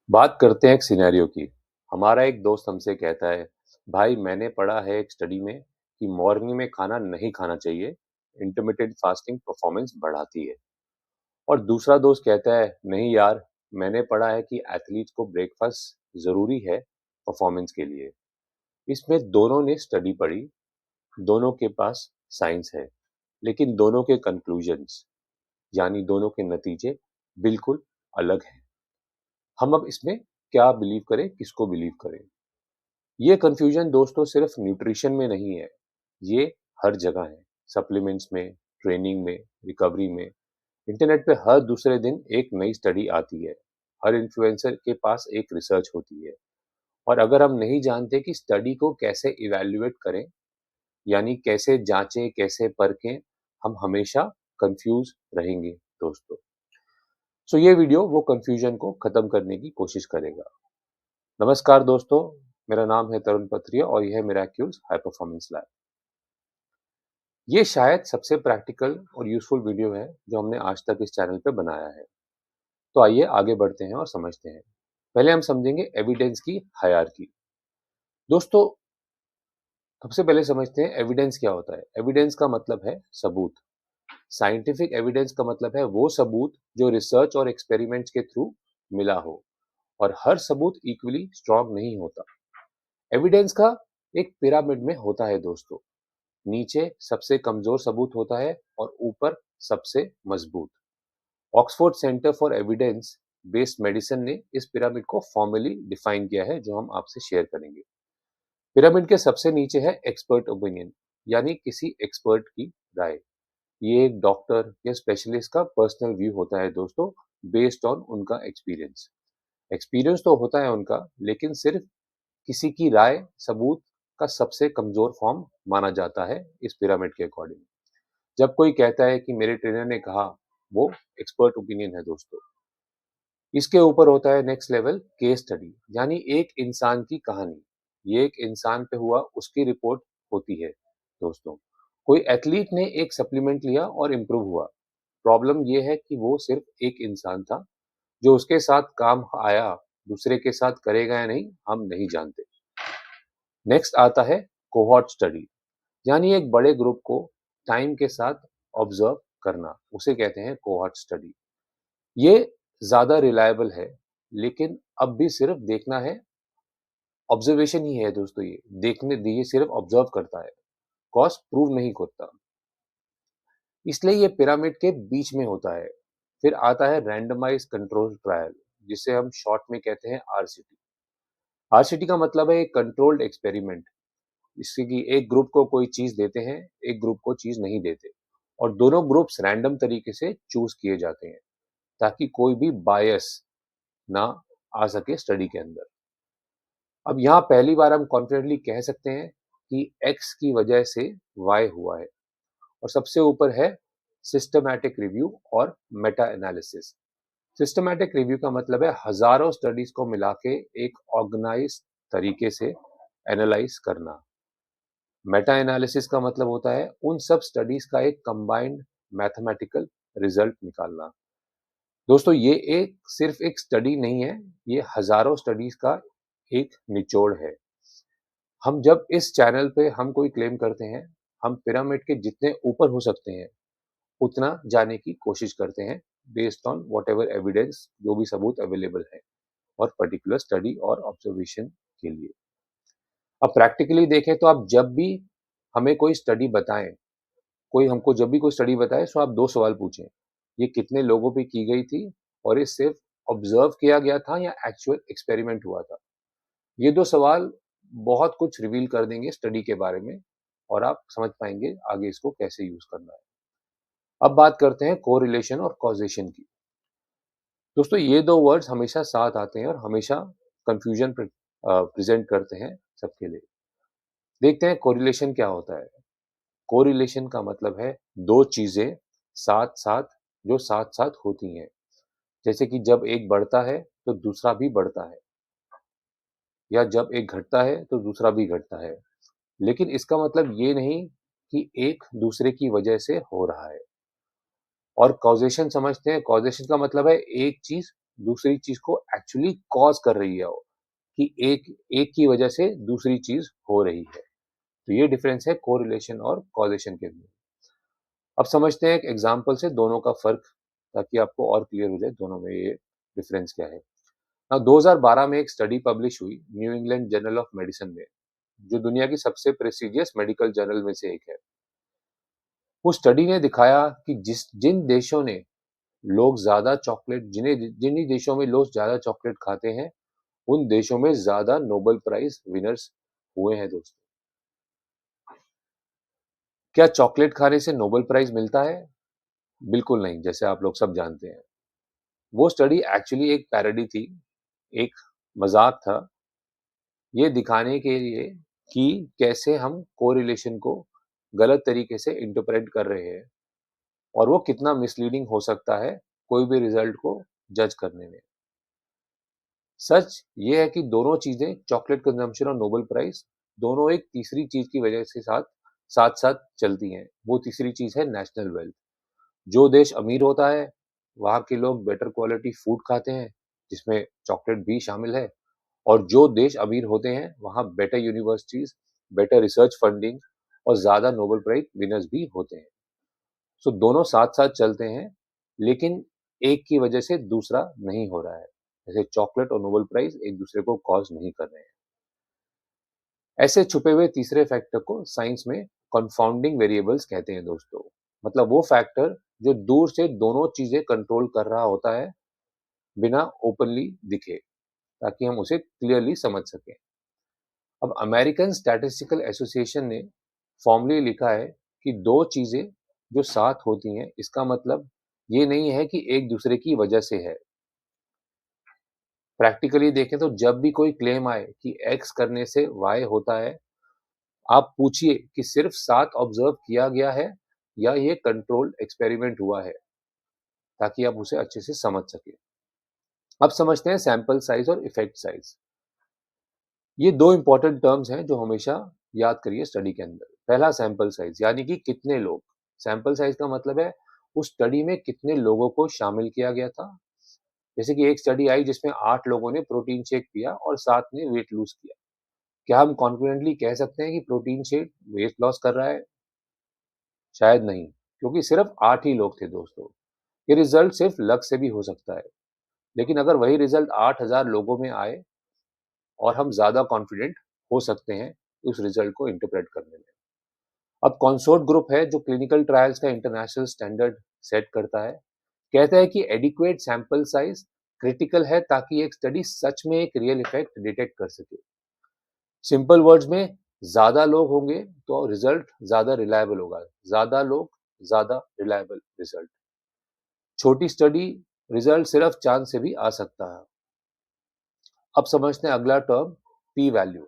बात करते हैं एक सिनेरियो की। हमारा एक दोस्त हमसे कहता है, भाई मैंने पढ़ा है एक स्टडी में कि मॉर्निंग में खाना नहीं खाना चाहिए, इंटरमिटेंट फास्टिंग परफॉर्मेंस बढ़ाती है। और दूसरा दोस्त कहता है, नहीं यार, मैंने पढ़ा है कि एथलीट्स को ब्रेकफास्ट ज़रूरी है परफॉर्मेंस के लिए। इसमें दोनों ने स्टडी पढ़ी, दोनों के पास साइंस है, लेकिन दोनों के कंक्लूजन्स यानी दोनों के नतीजे बिल्कुल अलग हैं। हम अब इसमें क्या बिलीव करें, किसको बिलीव करें? ये कंफ्यूजन दोस्तों सिर्फ न्यूट्रिशन में नहीं है, ये हर जगह है। सप्लीमेंट्स में, ट्रेनिंग में, रिकवरी में। इंटरनेट पे हर दूसरे दिन एक नई स्टडी आती है। हर इन्फ्लुएंसर के पास एक रिसर्च होती है। और अगर हम नहीं जानते कि स्टडी को कैसे इवैल्यूएट करें, यानी कैसे जांचें, कैसे परखें, हम हमेशा कंफ्यूज रहेंगे दोस्तों। सो ये वीडियो वो कंफ्यूजन को खत्म करने की कोशिश करेगा। नमस्कार दोस्तों, मेरा नाम है तरुण पथरिया और यह है मिराक्यूल्स हाई परफॉर्मेंस लैब। ये शायद सबसे प्रैक्टिकल और यूजफुल वीडियो है जो हमने आज तक इस चैनल पे बनाया है। तो आइए आगे बढ़ते हैं और समझते हैं। पहले हम समझेंगे एविडेंस की हायरार्की। दोस्तों, सबसे पहले समझते हैं एविडेंस क्या होता है। एविडेंस का मतलब है सबूत। साइंटिफिक एविडेंस का मतलब है वो सबूत जो रिसर्च और एक्सपेरिमेंट्स के थ्रू मिला हो, और हर सबूत इक्वली स्ट्रांग नहीं होता। एविडेंस का एक पिरामिड में होता है दोस्तों। नीचे सबसे कमजोर सबूत होता है और ऊपर सबसे मजबूत। Oxford centre for evidence based medicine ने इस पिरामिड को फॉर्मली डिफाइन किया है, जो हम आपसे शेयर करेंगे। पिरामिड के सबसे नीचे है एक्सपर्ट ओपिनियन, यानी किसी एक्सपर्ट की राय। ये एक डॉक्टर या स्पेशलिस्ट का पर्सनल व्यू होता है दोस्तों, बेस्ड ऑन उनका एक्सपीरियंस। एक्सपीरियंस तो होता है उनका, लेकिन सिर्फ किसी की राय सबूत का सबसे कमजोर फॉर्म माना जाता है इस पिरामिड के अकॉर्डिंग। जब कोई कहता है कि मेरे ट्रेनर ने कहा, वो एक्सपर्ट ओपिनियन है दोस्तों। इसके ऊपर होता है नेक्स्ट लेवल केस स्टडी, यानी एक इंसान की कहानी। ये एक इंसान पे हुआ, उसकी रिपोर्ट होती है दोस्तों। कोई एथलीट ने एक सप्लीमेंट लिया और इम्प्रूव हुआ। प्रॉब्लम ये है कि वो सिर्फ एक इंसान था, जो उसके साथ काम आया, दूसरे के साथ करेगा या नहीं हम नहीं जानते। नेक्स्ट आता है कोहॉर्ट स्टडी, यानी एक बड़े ग्रुप को टाइम के साथ ऑब्जर्व करना, उसे कहते हैं कोहॉर्ट स्टडी। ये ज्यादा रिलायबल है, लेकिन अब भी सिर्फ देखना है, ऑब्जर्वेशन ही है दोस्तों। ये देखने दिए सिर्फ ऑब्जर्व करता है, कॉज प्रूव नहीं करता। इसलिए ये पिरामिड के बीच में होता है। फिर आता है रैंडमाइज कंट्रोल ट्रायल, जिसे हम शॉर्ट में कहते हैं आरसीटी। आरसीटी का मतलब है एक कंट्रोल्ड एक्सपेरिमेंट। इससे कि एक ग्रुप को कोई चीज देते हैं, एक ग्रुप को चीज नहीं देते, और दोनों ग्रुप्स रैंडम तरीके से चूज किए जाते हैं, ताकि कोई भी बायस ना आ सके स्टडी के अंदर। अब यहाँ पहली बार हम कॉन्फिडेंटली कह सकते हैं कि एक्स की वजह से वाई हुआ है। और सबसे ऊपर है सिस्टमैटिक रिव्यू और मेटा एनालिसिस। सिस्टमैटिक रिव्यू का मतलब है हजारों स्टडीज को मिला के एक ऑर्गेनाइज तरीके से एनालाइज करना। मेटा एनालिसिस का मतलब होता है उन सब स्टडीज का एक कंबाइंड मैथमेटिकल रिजल्ट निकालना। दोस्तों, ये एक सिर्फ एक स्टडी नहीं है, ये हजारों स्टडीज का एक निचोड़ है। हम जब इस चैनल पे हम कोई क्लेम करते हैं, हम पिरामिड के जितने ऊपर हो सकते हैं उतना जाने की कोशिश करते हैं, based on what ever evidence, जो भी सबूत अवेलेबल है और पर्टिकुलर स्टडी और ऑब्जर्वेशन के लिए। अब प्रैक्टिकली देखें तो आप जब भी हमें कोई स्टडी बताएं, कोई हमको जब भी कोई स्टडी बताए, तो आप दो सवाल पूछें। ये कितने लोगों पे की गई थी, और ये सिर्फ ऑब्जर्व किया गया था या एक्चुअल एक्सपेरिमेंट हुआ था। ये दो सवाल बहुत कुछ रिवील कर देंगे स्टडी के बारे में, और आप समझ पाएंगे आगे इसको कैसे यूज करना है। अब बात करते हैं कोरिलेशन और कॉजेशन की। दोस्तों, ये दो वर्ड्स हमेशा साथ आते हैं और हमेशा कंफ्यूजन प्रेजेंट करते हैं सबके लिए। देखते हैं कोरिलेशन क्या होता है। कोरिलेशन का मतलब है दो चीजें साथ साथ, जो साथ साथ होती हैं। जैसे कि जब एक बढ़ता है तो दूसरा भी बढ़ता है, या जब एक घटता है तो दूसरा भी घटता है। लेकिन इसका मतलब ये नहीं कि एक दूसरे की वजह से हो रहा है। और कॉजेशन समझते हैं। कॉजेशन का मतलब है एक चीज दूसरी चीज को एक्चुअली कॉज कर रही है वो, कि एक एक की वजह से दूसरी चीज हो रही है। तो ये डिफरेंस है कोरिलेशन और कॉजेशन के अंदर। अब समझते हैं एक एग्जांपल से दोनों का फर्क, ताकि आपको और क्लियर हो जाए दोनों में ये डिफरेंस क्या है। now 2012 में एक स्टडी पब्लिश हुई new England journal of medicine में, जो दुनिया की सबसे प्रेस्टिजियस मेडिकल जर्नल में से एक है। उस स्टडी ने दिखाया कि जिन देशों ने लोग ज्यादा चॉकलेट जिन्हें जिन देशों में लोग ज्यादा चॉकलेट खाते हैं, उन देशों में ज्यादा नोबेल प्राइज विनर्स हुए हैं दोस्तों। क्या चॉकलेट खाने से नोबेल प्राइज मिलता है? बिल्कुल नहीं, जैसे आप लोग सब जानते हैं। वो स्टडी एक्चुअली एक पैरोडी थी, एक मजाक था, ये दिखाने के लिए कि कैसे हम कोरिलेशन को गलत तरीके से इंटरप्रेट कर रहे हैं और वो कितना मिसलीडिंग हो सकता है कोई भी रिजल्ट को जज करने में। सच ये है कि दोनों चीजें, चॉकलेट कंजम्पशन और नोबेल प्राइज, दोनों एक तीसरी चीज की वजह से साथ साथ साथ चलती हैं। वो तीसरी चीज है नेशनल वेल्थ। जो देश अमीर होता है, वहाँ के लोग बेटर क्वालिटी फूड खाते हैं, जिसमें चॉकलेट भी शामिल है। और जो देश अमीर होते हैं, वहाँ better universities, better research funding और ज्यादा नोबेल प्राइज विनर्स भी होते हैं। सो दोनों साथ साथ चलते हैं, लेकिन एक की वजह से दूसरा नहीं हो रहा है। जैसे चॉकलेट और नोबेल प्राइज एक दूसरे को कॉज नहीं कर रहे हैं। ऐसे छुपे हुए तीसरे फैक्टर को साइंस में कंफाउंडिंग वेरिएबल्स कहते हैं दोस्तों। मतलब वो फैक्टर जो दूर से दोनों चीजें कंट्रोल कर रहा होता है, बिना ओपनली दिखे, ताकि हम उसे क्लियरली समझ सकें। अब अमेरिकन स्टैटिस्टिकल एसोसिएशन ने फॉर्मली लिखा है कि दो चीजें जो साथ होती हैं, इसका मतलब ये नहीं है कि एक दूसरे की वजह से है। प्रैक्टिकली देखें तो जब भी कोई क्लेम आए कि एक्स करने से वाई होता है, आप पूछिए कि सिर्फ साथ ऑब्जर्व किया गया है या ये कंट्रोल्ड एक्सपेरिमेंट हुआ है, ताकि आप उसे अच्छे से समझ सके। अब समझते हैं सैंपल साइज और इफेक्ट साइज। ये दो इंपॉर्टेंट टर्म्स हैं जो हमेशा याद करिए स्टडी के अंदर। पहला सैंपल साइज, यानी कि कितने लोग। सैंपल साइज का मतलब है उस स्टडी में कितने लोगों को शामिल किया गया था। जैसे कि एक स्टडी आई जिसमें 8 लोगों ने प्रोटीन शेक पिया और 7 ने वेट लूज किया। क्या हम कॉन्फिडेंटली कह सकते हैं कि प्रोटीन शेक वेट लॉस कर रहा है? शायद नहीं, क्योंकि सिर्फ 8 ही लोग थे दोस्तों। ये रिजल्ट सिर्फ लक से भी हो सकता है, लेकिन अगर वही रिजल्ट 8,000 लोगों में आए, और हम ज्यादा कॉन्फिडेंट हो सकते हैं उस रिजल्ट को इंटरप्रेट करने में। अब कॉन्सोर्ट ग्रुप है जो क्लिनिकल ट्रायल्स का इंटरनेशनल स्टैंडर्ड सेट करता है, कहता है कि एडिक्वेट सैंपल साइज क्रिटिकल है, ताकि एक स्टडी सच में एक रियल इफेक्ट डिटेक्ट कर सके। सिंपल वर्ड्स में, ज्यादा लोग होंगे तो रिजल्ट ज्यादा रिलायबल होगा। ज्यादा लोग, ज्यादा रिलायबल रिजल्ट। छोटी स्टडी, रिजल्ट सिर्फ चांस से भी आ सकता है। अब समझते हैं अगला term, P value.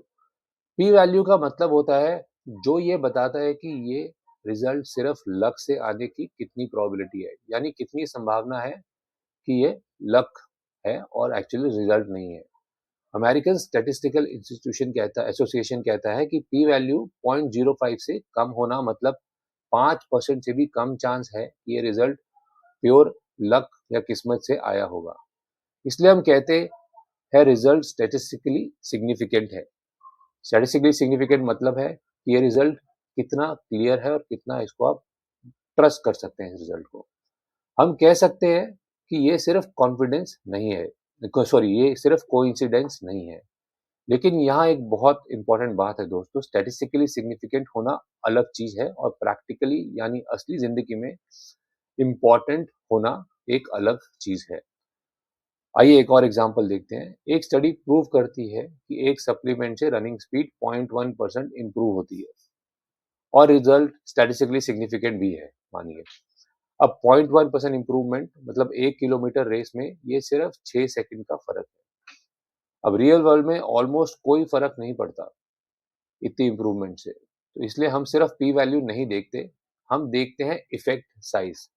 P value का मतलब होता है जो ये बताता है कि ये रिजल्ट सिर्फ लक से आने की कितनी प्रोबेबिलिटी है, यानी कितनी संभावना है कि ये लक है और एक्चुअली रिजल्ट नहीं है। अमेरिकन स्टैटिस्टिकल इंस्टीट्यूशन कहता एसोसिएशन कहता है कि पी वैल्यू 0.05 से कम होना मतलब 5% से भी कम चांस है कि ये रिजल्ट प्योर लक या किस्मत से आया होगा। इसलिए हम कहते हैं रिजल्ट स्टैटिस्टिकली सिग्निफिकेंट है। स्टैटिस्टिकली सिग्निफिकेंट मतलब है कि ये रिजल्ट कितना क्लियर है और कितना इसको आप ट्रस्ट कर सकते हैं इस रिजल्ट को। हम कह सकते हैं कि ये सिर्फ कॉन्फिडेंस नहीं है, सॉरी, ये सिर्फ कोइंसिडेंस नहीं है। लेकिन यहाँ एक बहुत इंपॉर्टेंट बात है दोस्तों, स्टैटिस्टिकली सिग्निफिकेंट होना अलग चीज है और प्रैक्टिकली यानी असली जिंदगी में इम्पॉर्टेंट होना एक अलग चीज है। आइए एक और एग्जांपल देखते हैं। एक स्टडी प्रूव करती है कि एक सप्लीमेंट से रनिंग स्पीड 0.1% इंप्रूव होती है और रिजल्ट स्टैटिस्टिकली सिग्निफिकेंट भी है, मानिए। अब 0.1% इंप्रूवमेंट मतलब 1 किलोमीटर रेस में ये सिर्फ 6 सेकंड का फर्क है। अब रियल वर्ल्ड में ऑलमोस्ट कोई फर्क नहीं पड़ता इतनी इंप्रूवमेंट से। तो इसलिए हम सिर्फ पी वैल्यू नहीं देखते, हम देखते हैं इफेक्ट साइज।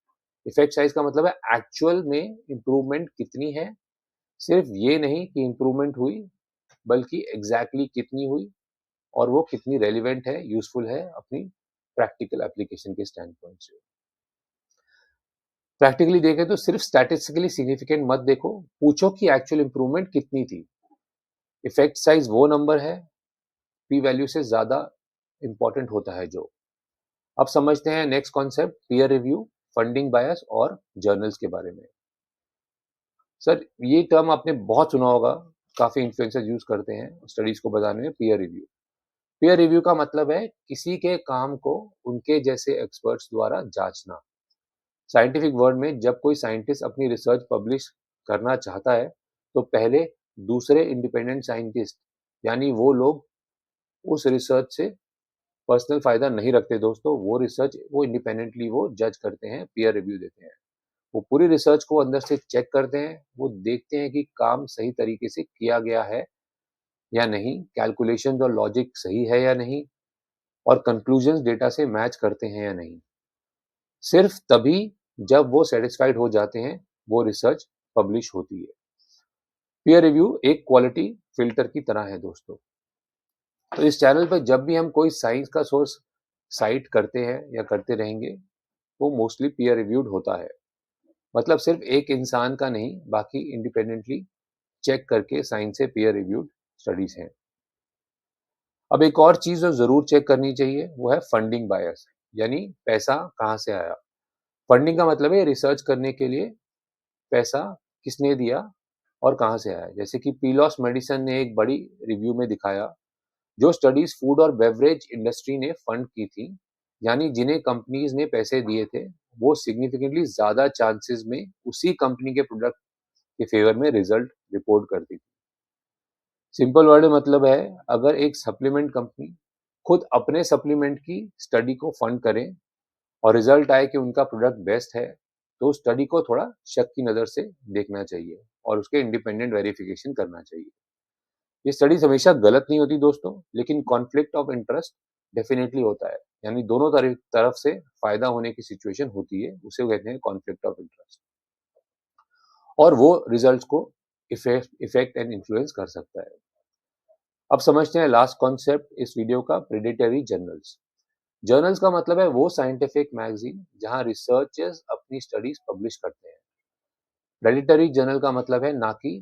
इफेक्ट साइज का मतलब है एक्चुअल में इंप्रूवमेंट कितनी है। सिर्फ ये नहीं कि इंप्रूवमेंट हुई, बल्कि एग्जैक्टली कितनी हुई और वो कितनी रेलिवेंट है, यूजफुल है अपनी प्रैक्टिकल एप्लीकेशन के स्टैंड पॉइंट से। प्रैक्टिकली देखें तो सिर्फ स्टैटिस्टिकली सिग्निफिकेंट मत देखो, पूछो कि एक्चुअल इंप्रूवमेंट कितनी थी। इफेक्ट साइज वो नंबर है पी वैल्यू से ज्यादा इंपॉर्टेंट होता है जो। अब समझते हैं next concept, peer review, funding bias और जर्नल्स के बारे में। सर ये टर्म आपने बहुत सुना होगा, काफी इन्फ्लुएंसर्स यूज करते हैं स्टडीज को बताने में, पीयर रिव्यू। पीयर रिव्यू का मतलब है किसी के काम को उनके जैसे एक्सपर्ट्स द्वारा जांचना। साइंटिफिक वर्ड में जब कोई साइंटिस्ट अपनी रिसर्च पब्लिश करना चाहता है तो पहले दूसरे इंडिपेंडेंट साइंटिस्ट, यानी वो लोग उस रिसर्च से पर्सनल फायदा नहीं रखते दोस्तों, वो रिसर्च वो इंडिपेंडेंटली वो जज करते हैं, पीयर रिव्यू देते हैं। वो पूरी रिसर्च को अंदर से चेक करते हैं, वो देखते हैं कि काम सही तरीके से किया गया है या नहीं, कैलकुलेशन और लॉजिक सही है या नहीं, और कंक्लूजन्स डेटा से मैच करते हैं या नहीं। सिर्फ तभी जब वो सेटिस्फाइड हो जाते हैं वो रिसर्च पब्लिश होती है। पीयर रिव्यू एक क्वालिटी फिल्टर की तरह है दोस्तों। तो इस चैनल पर जब भी हम कोई साइंस का सोर्स साइट करते हैं या करते रहेंगे, वो मोस्टली पीयर रिव्यूड होता है। मतलब सिर्फ एक इंसान का नहीं, बाकी इंडिपेंडेंटली चेक करके साइंस से पीयर रिव्यूड स्टडीज हैं। अब एक और चीज जो जरूर चेक करनी चाहिए वो है फंडिंग बायस, यानी पैसा कहाँ से आया। फंडिंग का मतलब है रिसर्च करने के लिए पैसा किसने दिया और कहाँ से आया। जैसे कि पीलॉस मेडिसन ने एक बड़ी रिव्यू में दिखाया, जो स्टडीज फूड और बेवरेज इंडस्ट्री ने फंड की थी, यानी जिन्हें कंपनीज ने पैसे दिए थे, वो सिग्निफिकेंटली ज्यादा चांसेस में उसी कंपनी के प्रोडक्ट के फेवर में रिजल्ट रिपोर्ट करती थी। सिंपल वर्ड में मतलब है, अगर एक सप्लीमेंट कंपनी खुद अपने सप्लीमेंट की स्टडी को फंड करे और रिजल्ट आए कि उनका प्रोडक्ट बेस्ट है, तो उस स्टडी को थोड़ा शक की नज़र से देखना चाहिए और उसके इंडिपेंडेंट वेरिफिकेशन करना चाहिए। ये स्टडीज हमेशा गलत नहीं होती दोस्तों, लेकिन कॉन्फ्लिक्ट ऑफ इंटरेस्ट डेफिनेटली होता है, यानी दोनों तरफ से फायदा होने की सिचुएशन होती है, उसे कहते हैं कॉन्फ्लिक्ट ऑफ इंटरेस्ट, और वो रिजल्ट्स को इफेक्ट एंड इन्फ्लुएंस कर सकता है। अब समझते हैं लास्ट कॉन्सेप्ट इस वीडियो का, प्रेडिटरी जर्नल्स। जर्नल्स का मतलब है वो साइंटिफिक मैगजीन जहां रिसर्चर्स अपनी स्टडीज पब्लिश करते हैं। प्रेडिटरी जर्नल का मतलब है ना कि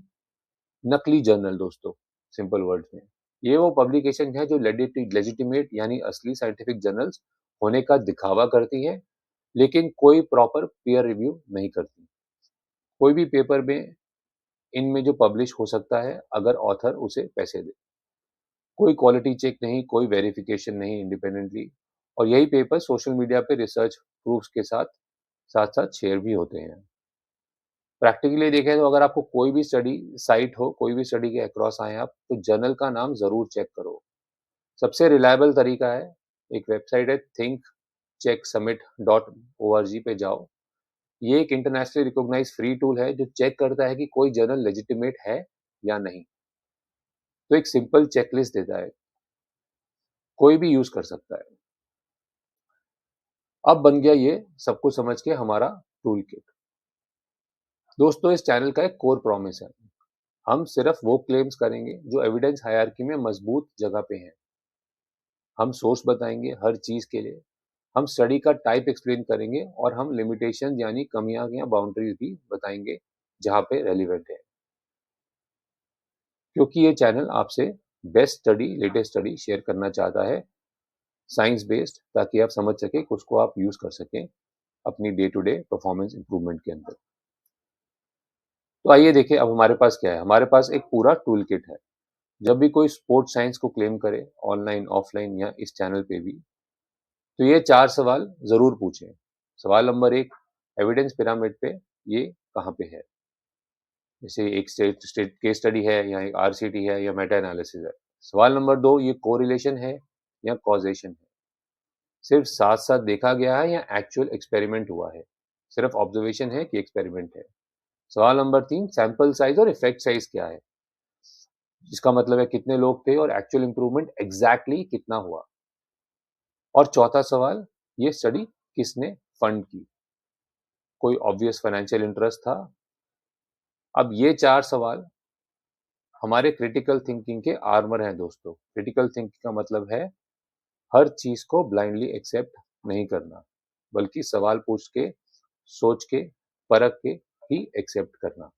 नकली जर्नल दोस्तों, सिंपल वर्ड्स में। ये वो पब्लिकेशन है जो लेजिटिमेट यानी असली साइंटिफिक जर्नल्स होने का दिखावा करती है, लेकिन कोई प्रॉपर पीयर रिव्यू नहीं करती। कोई भी पेपर में इनमें जो पब्लिश हो सकता है अगर ऑथर उसे पैसे दे। कोई क्वालिटी चेक नहीं, कोई वेरिफिकेशन नहीं इंडिपेंडेंटली, और यही पेपर सोशल मीडिया पे रिसर्च प्रूफ्स के साथ साथ साथ शेयर भी होते हैं। प्रैक्टिकली देखें तो अगर आपको कोई भी स्टडी साइट हो, कोई भी स्टडी के अक्रॉस आए आप, तो जर्नल का नाम जरूर चेक करो। सबसे रिलायबल तरीका है, एक वेबसाइट है think check summit dot O R G पे जाओ। ये एक इंटरनेशनली रिकॉग्नाइज फ्री टूल है जो चेक करता है कि कोई जर्नल लेजिटिमेट है या नहीं। तो एक सिंपल चेकलिस्ट देता है, कोई भी यूज कर सकता है। अब बन गया ये सब कुछ समझ के हमारा टूल किट। दोस्तों इस चैनल का एक कोर प्रॉमिस है, हम सिर्फ वो क्लेम्स करेंगे जो एविडेंस हायरार्की में मजबूत जगह पे हैं। हम सोर्स बताएंगे हर चीज के लिए, हम स्टडी का टाइप एक्सप्लेन करेंगे, और हम लिमिटेशन यानी कमियां या बाउंड्रीज भी बताएंगे जहां पे रेलिवेंट है। क्योंकि ये चैनल आपसे best study, latest study share करना चाहता है, साइंस बेस्ड, ताकि आप समझ सके कि उसको आप यूज कर सकें अपनी day to day performance improvement के अंदर। तो आइए देखें अब हमारे पास क्या है। हमारे पास एक पूरा टूल किट है। जब भी कोई स्पोर्ट्स साइंस को क्लेम करे, ऑनलाइन ऑफलाइन या इस चैनल पे भी, तो ये 4 सवाल जरूर पूछें। सवाल नंबर 1, एविडेंस पिरामिड पे ये कहाँ पे है। जैसे एक स्टेट स्टेट केस स्टडी है या एक आरसीटी है या मेटा एनालिसिस है। सवाल नंबर 2, ये कोरिलेशन है या कॉजेशन है, सिर्फ साथ साथ देखा गया है या एक्चुअल एक्सपेरिमेंट हुआ है, सिर्फ ऑब्जर्वेशन है कि एक्सपेरिमेंट है। सवाल नंबर 3, सैंपल साइज और इफेक्ट साइज क्या है, जिसका मतलब है कितने लोग थे और एक्चुअल इंप्रूवमेंट एग्जैक्टली कितना हुआ। और चौथा सवाल, ये स्टडी किसने फंड की, कोई ऑब्वियस फाइनेंशियल इंटरेस्ट था। अब ये 4 सवाल हमारे क्रिटिकल थिंकिंग के आर्मर हैं दोस्तों। क्रिटिकल थिंकिंग का मतलब है हर चीज को ब्लाइंडली एक्सेप्ट नहीं करना, बल्कि सवाल पूछ के, सोच के परख के ही एक्सेप्ट करना।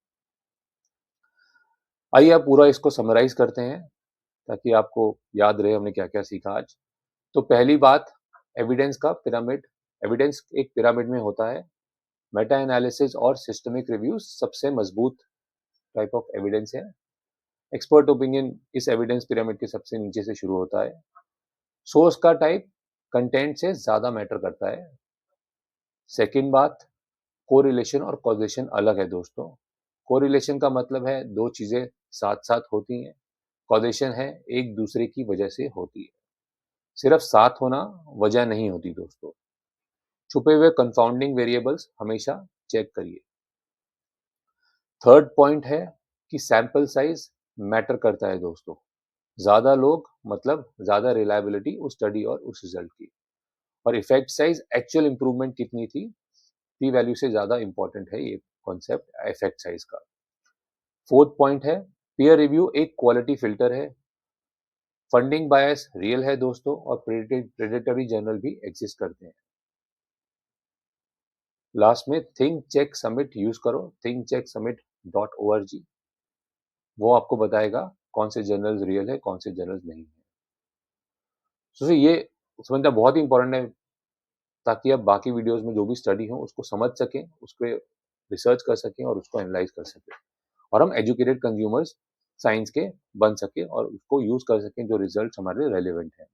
आइए अब पूरा इसको समराइज करते हैं ताकि आपको याद रहे हमने क्या क्या सीखा आज। तो पहली बात, एविडेंस का पिरामिड। एविडेंस एक पिरामिड में होता है। मेटा एनालिसिस और सिस्टमिक रिव्यू सबसे मजबूत टाइप ऑफ एविडेंस है। एक्सपर्ट ओपिनियन इस एविडेंस पिरामिड के सबसे नीचे से शुरू होता है। सोर्स का टाइप कंटेंट से ज्यादा मैटर करता है। सेकंड बात, कोरिलेशन और कॉजेशन अलग है दोस्तों। कोरिलेशन का मतलब है दो चीजें साथ साथ होती हैं। कॉजेशन है एक दूसरे की वजह से होती है। सिर्फ साथ होना वजह नहीं होती दोस्तों। छुपे हुए कंफाउंडिंग वेरिएबल्स हमेशा चेक करिए। थर्ड पॉइंट है कि सैंपल साइज मैटर करता है दोस्तों। ज्यादा लोग मतलब ज्यादा रिलायबिलिटी उस स्टडी और उस रिजल्ट की। और इफेक्ट साइज एक्चुअल इंप्रूवमेंट कितनी थी, पी वैल्यू से ज्यादा इंपॉर्टेंट है ये कॉन्सेप्ट इफेक्ट साइज का। फोर्थ पॉइंट है, पीयर रिव्यू एक क्वालिटी फिल्टर है। फंडिंग बायस रियल है दोस्तों, और प्रेडेटरी जर्नल भी एग्जिस्ट करते हैं। लास्ट में थिंक चेक समिट यूज करो, thinkchecksummit.org। वो आपको बताएगा कौन से जर्नल्स रियल है कौन से जर्नल्स नहीं है। तो ये समझना बहुत ही इंपॉर्टेंट है ताकि आप बाकी वीडियोस में जो भी स्टडी हो उसको समझ सकें, उस पर रिसर्च कर सकें और उसको एनालाइज कर सकें, और हम एजुकेटेड कंज्यूमर्स साइंस के बन सके और उसको यूज कर सकें जो रिजल्ट हमारे रेलिवेंट हैं।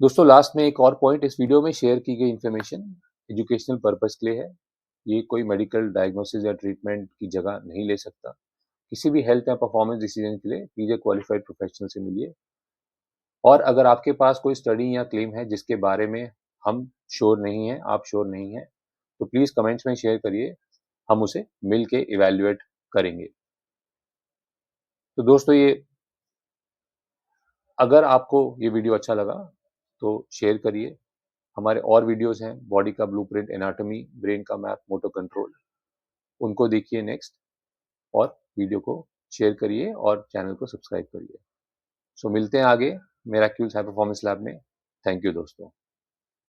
दोस्तों लास्ट में एक और पॉइंट, इस वीडियो में शेयर की गई इंफॉर्मेशन एजुकेशनल पर्पस के लिए है। ये कोई मेडिकल डायग्नोसिस या ट्रीटमेंट की जगह नहीं ले सकता। किसी भी हेल्थ या परफॉर्मेंस डिसीजन के लिए प्लीज क्वालिफाइड प्रोफेशनल से मिलिए। और अगर आपके पास कोई स्टडी या क्लेम है जिसके बारे में हम श्योर नहीं है, आप श्योर नहीं है, तो प्लीज कमेंट्स में शेयर करिए, हम उसे मिल के इवेल्युएट करेंगे। तो दोस्तों अगर आपको ये वीडियो अच्छा लगा तो शेयर करिए। हमारे और वीडियोस हैं, बॉडी का ब्लूप्रिंट, एनाटॉमी, ब्रेन का मैप, मोटर कंट्रोल, उनको देखिए नेक्स्ट। और वीडियो को शेयर करिए और चैनल को सब्सक्राइब करिए। सो मिलते हैं आगे मेराक्यूल्स हाई परफॉर्मेंस लैब में। थैंक यू दोस्तों।